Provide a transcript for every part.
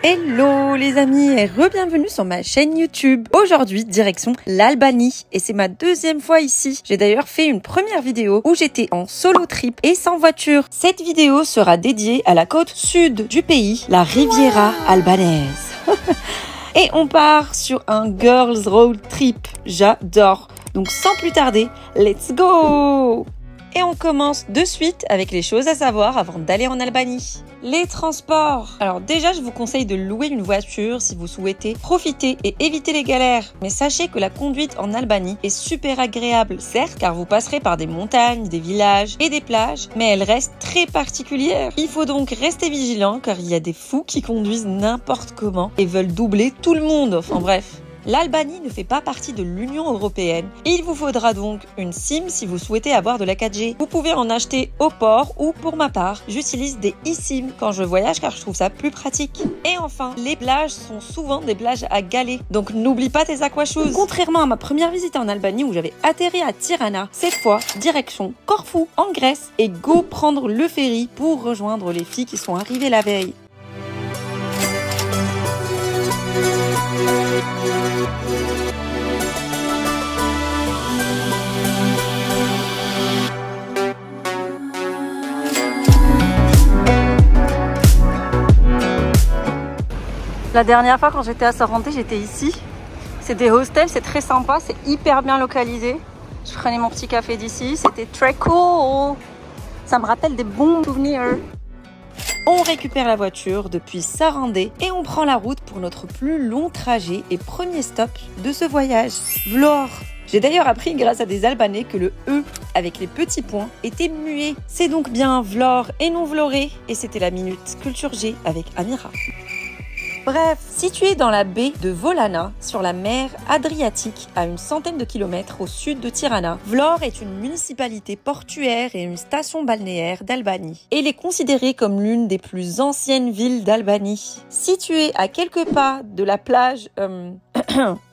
Hello les amis et re-bienvenue sur ma chaîne YouTube. Aujourd'hui, direction l'Albanie et c'est ma deuxième fois ici. J'ai d'ailleurs fait une première vidéo où j'étais en solo trip et sans voiture. Cette vidéo sera dédiée à la côte sud du pays, la Riviera albanaise. Et on part sur un girls road trip. J'adore. Donc sans plus tarder, let's go! Et on commence de suite avec les choses à savoir avant d'aller en Albanie. Les transports. Alors déjà, je vous conseille de louer une voiture si vous souhaitez profiter et éviter les galères. Mais sachez que la conduite en Albanie est super agréable, certes, car vous passerez par des montagnes, des villages et des plages, mais elle reste très particulière. Il faut donc rester vigilant car il y a des fous qui conduisent n'importe comment et veulent doubler tout le monde. Enfin bref. L'Albanie ne fait pas partie de l'Union européenne. Il vous faudra donc une SIM si vous souhaitez avoir de la 4G. Vous pouvez en acheter au port ou pour ma part, j'utilise des eSIM quand je voyage car je trouve ça plus pratique. Et enfin, les plages sont souvent des plages à galets. Donc n'oublie pas tes aquashoes. Contrairement à ma première visite en Albanie où j'avais atterri à Tirana, cette fois, direction Corfou en Grèce et go prendre le ferry pour rejoindre les filles qui sont arrivées la veille. La dernière fois quand j'étais à Sorrento, j'étais ici. C'est des hostels, c'est très sympa, c'est hyper bien localisé. Je prenais mon petit café d'ici, c'était très cool. Ça me rappelle des bons souvenirs. On récupère la voiture depuis Sarandé et on prend la route pour notre plus long trajet et premier stop de ce voyage, Vlore. J'ai d'ailleurs appris grâce à des Albanais que le E avec les petits points était muet. C'est donc bien Vlore et non Vloré et c'était la Minute Culture G avec Amira. Bref, situé dans la baie de Volana, sur la mer Adriatique, à une centaine de kilomètres au sud de Tirana, Vlore est une municipalité portuaire et une station balnéaire d'Albanie. Elle est considérée comme l'une des plus anciennes villes d'Albanie. Située à quelques pas de la plage...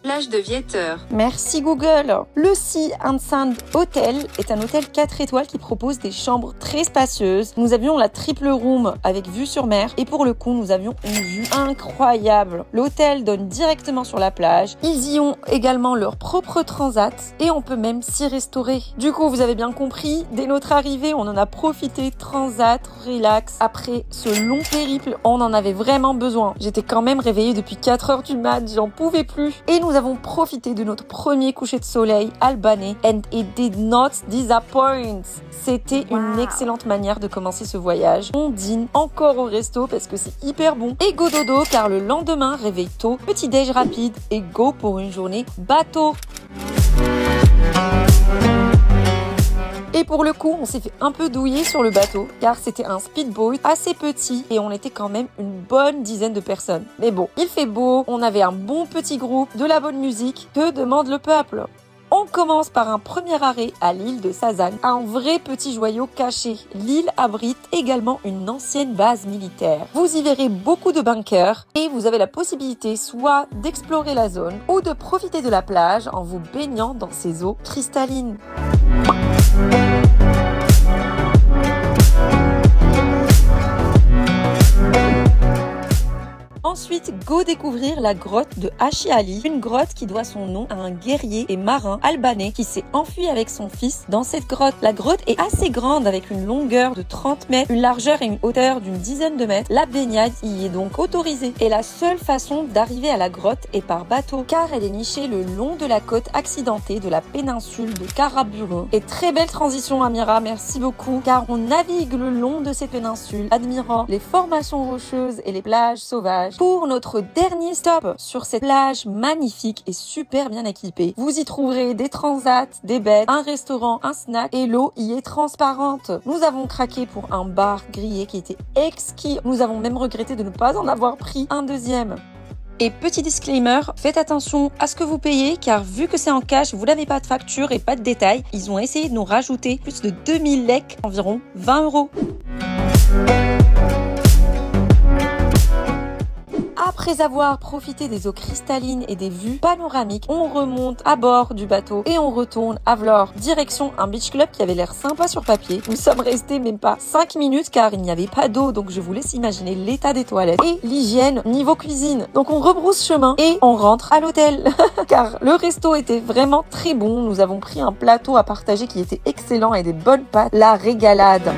Plage de Vieteur. Merci Google. Le Sea and Sand Hotel est un hôtel 4 étoiles qui propose des chambres très spacieuses. Nous avions la triple room avec vue sur mer et pour le coup, nous avions une vue incroyable. L'hôtel donne directement sur la plage. Ils y ont également leur propre transat et on peut même s'y restaurer. Du coup, vous avez bien compris, dès notre arrivée, on en a profité, transat, relax. Après ce long périple, on en avait vraiment besoin. J'étais quand même réveillée depuis 4 heures du mat, j'en pouvais plus. Et nous avons profité de notre premier coucher de soleil albanais and it did not disappoint. C'était une excellente manière de commencer ce voyage. On dîne encore au resto parce que c'est hyper bon. Et go dodo car le lendemain, réveil tôt, petit déj rapide et go pour une journée bateau. Et pour le coup, on s'est fait un peu douiller sur le bateau car c'était un speedboat assez petit et on était quand même une bonne dizaine de personnes. Mais bon, il fait beau, on avait un bon petit groupe, de la bonne musique, que demande le peuple? On commence par un premier arrêt à l'île de Sazan, un vrai petit joyau caché. L'île abrite également une ancienne base militaire. Vous y verrez beaucoup de bunkers et vous avez la possibilité soit d'explorer la zone ou de profiter de la plage en vous baignant dans ses eaux cristallines. Ensuite, go découvrir la grotte de Hachi Ali, une grotte qui doit son nom à un guerrier et marin albanais qui s'est enfui avec son fils dans cette grotte. La grotte est assez grande avec une longueur de 30 mètres, une largeur et une hauteur d'une dizaine de mètres. La baignade y est donc autorisée. Et la seule façon d'arriver à la grotte est par bateau, car elle est nichée le long de la côte accidentée de la péninsule de Karaburun. Et très belle transition Amira, merci beaucoup, car on navigue le long de cette péninsule, admirant les formations rocheuses et les plages sauvages. Pour notre dernier stop sur cette plage magnifique et super bien équipée, vous y trouverez des transats, des beds, un restaurant, un snack et l'eau y est transparente. Nous avons craqué pour un bar grillé qui était exquis. Nous avons même regretté de ne pas en avoir pris un deuxième. Et petit disclaimer, faites attention à ce que vous payez car vu que c'est en cash, vous n'avez pas de facture et pas de détails. Ils ont essayé de nous rajouter plus de 2000 lek, environ 20 €. Après avoir profité des eaux cristallines et des vues panoramiques, on remonte à bord du bateau et on retourne à Vlore, direction un beach club qui avait l'air sympa sur papier. Nous sommes restés même pas 5 minutes car il n'y avait pas d'eau, donc je vous laisse imaginer l'état des toilettes et l'hygiène niveau cuisine. Donc on rebrousse chemin et on rentre à l'hôtel car le resto était vraiment très bon. Nous avons pris un plateau à partager qui était excellent et des bonnes pâtes, la régalade.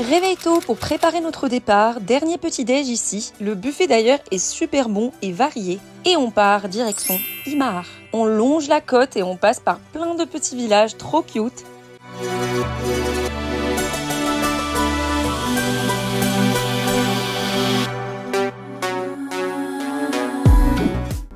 Réveille tôt pour préparer notre départ, dernier petit-déj ici. Le buffet d'ailleurs est super bon et varié. Et on part direction Imar. On longe la côte et on passe par plein de petits villages trop cute.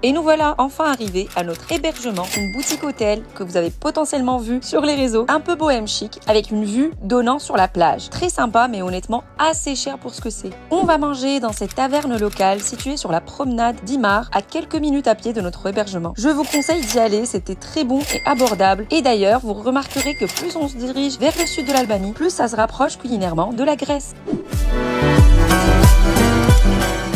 Et nous voilà enfin arrivés à notre hébergement, une boutique hôtel que vous avez potentiellement vu sur les réseaux, un peu bohème chic, avec une vue donnant sur la plage. Très sympa mais honnêtement assez cher pour ce que c'est. On va manger dans cette taverne locale située sur la promenade d'Imar, à quelques minutes à pied de notre hébergement. Je vous conseille d'y aller, c'était très bon et abordable. Et d'ailleurs, vous remarquerez que plus on se dirige vers le sud de l'Albanie, plus ça se rapproche culinairement de la Grèce.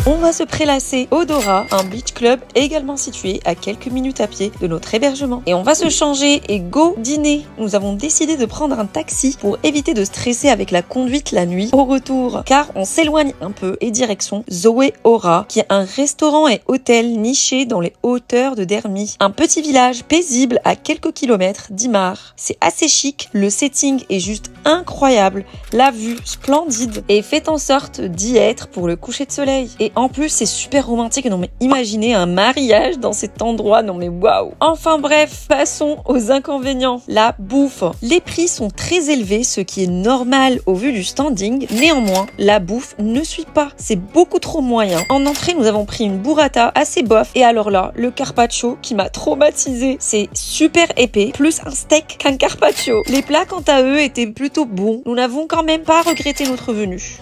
On va se prélasser au Dora, un beach club également situé à quelques minutes à pied de notre hébergement. Et on va se changer et go dîner. Nous avons décidé de prendre un taxi pour éviter de stresser avec la conduite la nuit au retour. Car on s'éloigne un peu et direction Zoé Ora, qui est un restaurant et hôtel niché dans les hauteurs de Dermi. Un petit village paisible à quelques kilomètres d'Imar. C'est assez chic, le setting est juste incroyable, la vue splendide et faites en sorte d'y être pour le coucher de soleil. Et en plus, c'est super romantique. Non mais imaginez un mariage dans cet endroit. Non mais waouh. Enfin bref, passons aux inconvénients. La bouffe. Les prix sont très élevés, ce qui est normal au vu du standing. Néanmoins, la bouffe ne suit pas. C'est beaucoup trop moyen. En entrée, nous avons pris une burrata assez bof. Et alors là, le carpaccio qui m'a traumatisé. C'est super épais, plus un steak qu'un carpaccio. Les plats, quant à eux, étaient plutôt bons. Nous n'avons quand même pas regretté notre venue.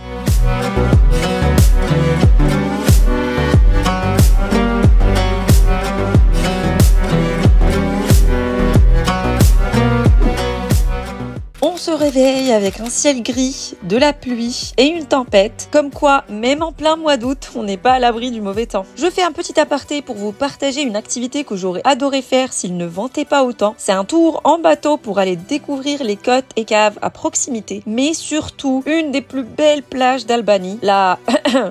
On se réveille avec un ciel gris, de la pluie et une tempête. Comme quoi, même en plein mois d'août, on n'est pas à l'abri du mauvais temps. Je fais un petit aparté pour vous partager une activité que j'aurais adoré faire s'il ne ventait pas autant. C'est un tour en bateau pour aller découvrir les côtes et caves à proximité. Mais surtout, une des plus belles plages d'Albanie, la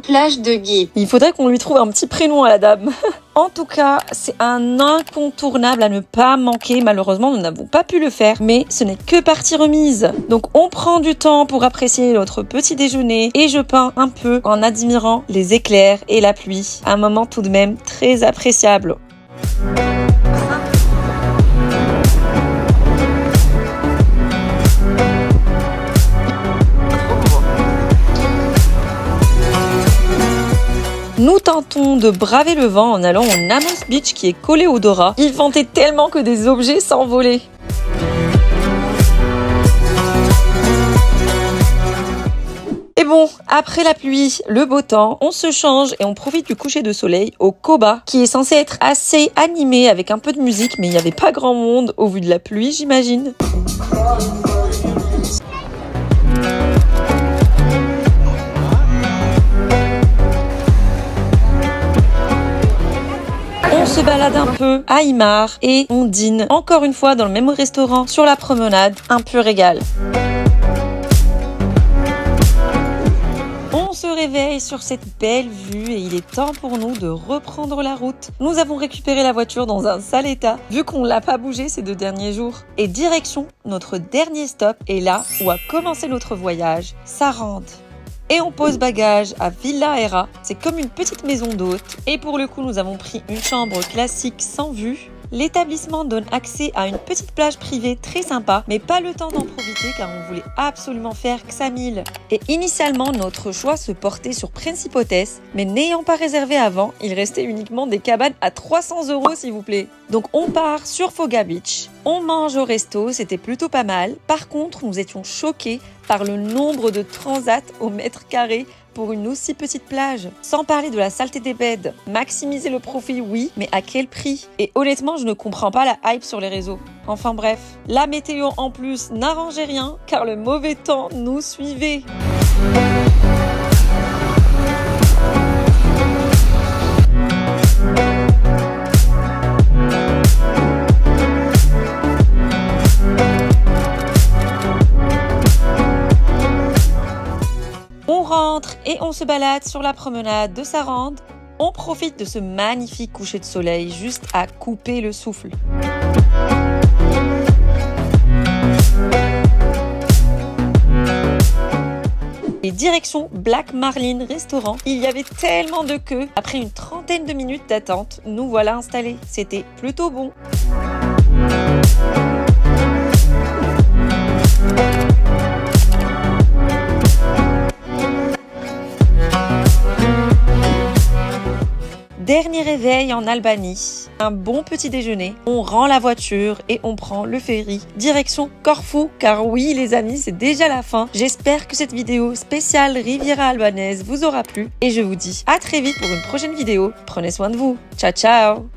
Plage de Guy. Il faudrait qu'on lui trouve un petit prénom à la dame. En tout cas, c'est un incontournable à ne pas manquer. Malheureusement, nous n'avons pas pu le faire, mais ce n'est que partie remise. Donc, on prend du temps pour apprécier notre petit déjeuner et je peins un peu en admirant les éclairs et la pluie. Un moment tout de même très appréciable. Nous tentons de braver le vent en allant au Namos Beach qui est collé au Dora. Il ventait tellement que des objets s'envolaient. Et bon, après la pluie, le beau temps, on se change et on profite du coucher de soleil au Koba, qui est censé être assez animé avec un peu de musique, mais il n'y avait pas grand monde au vu de la pluie, j'imagine. On se balade un peu à Imar et on dîne encore une fois dans le même restaurant sur la promenade, un pur régal. On se réveille sur cette belle vue et il est temps pour nous de reprendre la route. Nous avons récupéré la voiture dans un sale état, vu qu'on l'a pas bougé ces 2 derniers jours. Et direction notre dernier stop est là où a commencé notre voyage, Sarande. Et on pose bagage à Villa Era. C'est comme une petite maison d'hôte. Et pour le coup, nous avons pris une chambre classique sans vue. L'établissement donne accès à une petite plage privée très sympa, mais pas le temps d'en profiter car on voulait absolument faire Ksamil. Et initialement, notre choix se portait sur Principotès, mais n'ayant pas réservé avant, il restait uniquement des cabanes à 300 € s'il vous plaît. Donc on part sur Foga Beach, on mange au resto, c'était plutôt pas mal. Par contre, nous étions choqués par le nombre de transats au mètre carré pour une aussi petite plage? Sans parler de la saleté des beds. Maximiser le profit, oui, mais à quel prix? Et honnêtement, je ne comprends pas la hype sur les réseaux. Enfin bref, la météo en plus n'arrangeait rien car le mauvais temps nous suivait. On rentre et on se balade sur la promenade de Sarande. On profite de ce magnifique coucher de soleil juste à couper le souffle. Et direction Black Marlin Restaurant. Il y avait tellement de queues. Après une trentaine de minutes d'attente, nous voilà installés. C'était plutôt bon. Dernier réveil en Albanie, un bon petit déjeuner, on rend la voiture et on prend le ferry direction Corfou, car oui les amis c'est déjà la fin. J'espère que cette vidéo spéciale Riviera albanaise vous aura plu et je vous dis à très vite pour une prochaine vidéo. Prenez soin de vous, ciao ciao.